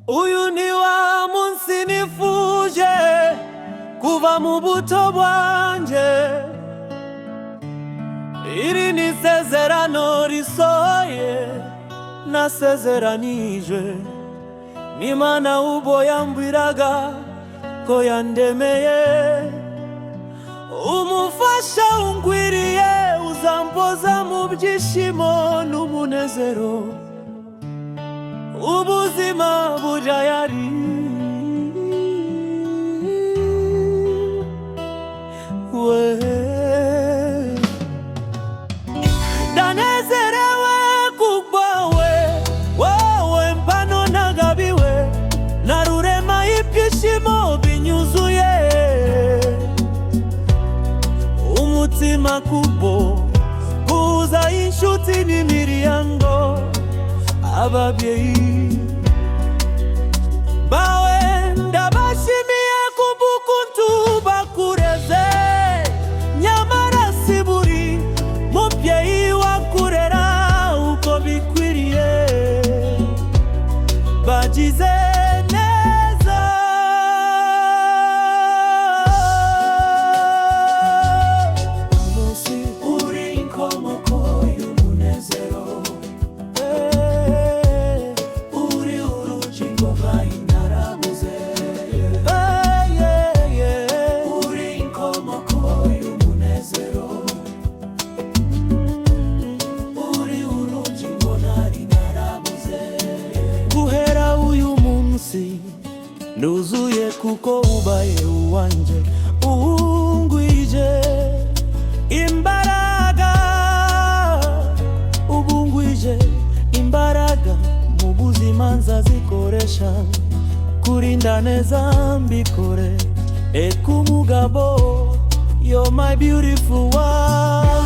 Uyu ni wa munsi nifuje kuva mu buto bwanje. Iri ni isezerano risohoye nasezeranijwe n'Imana ubwo yambwiraga ko yandemeye. Umufasha ungwiriye uzampoza mu byishimo n'umunezero. Ubuzima bujayari we ndanezerewe kubwawe, wowe mpano nagabiwe na rurema ibyishimo binyuzuye. Umutima kubo buza inshuti n'imiryango, ababyeyi bawe ndabashimiye kubw'ukuntu bakureze. Nyamara si buri mubyeyi wakurera uko bikwiriye. Bagize neza, munsi uri inkomoko y'umunezero. Nuzuye kuko ubaye uwanje, ungwije imbaraga, ubungwije imbaraga mu buzima nzazikoresha kurinda neza mbikore. Ekumugabo, you're my beautiful one.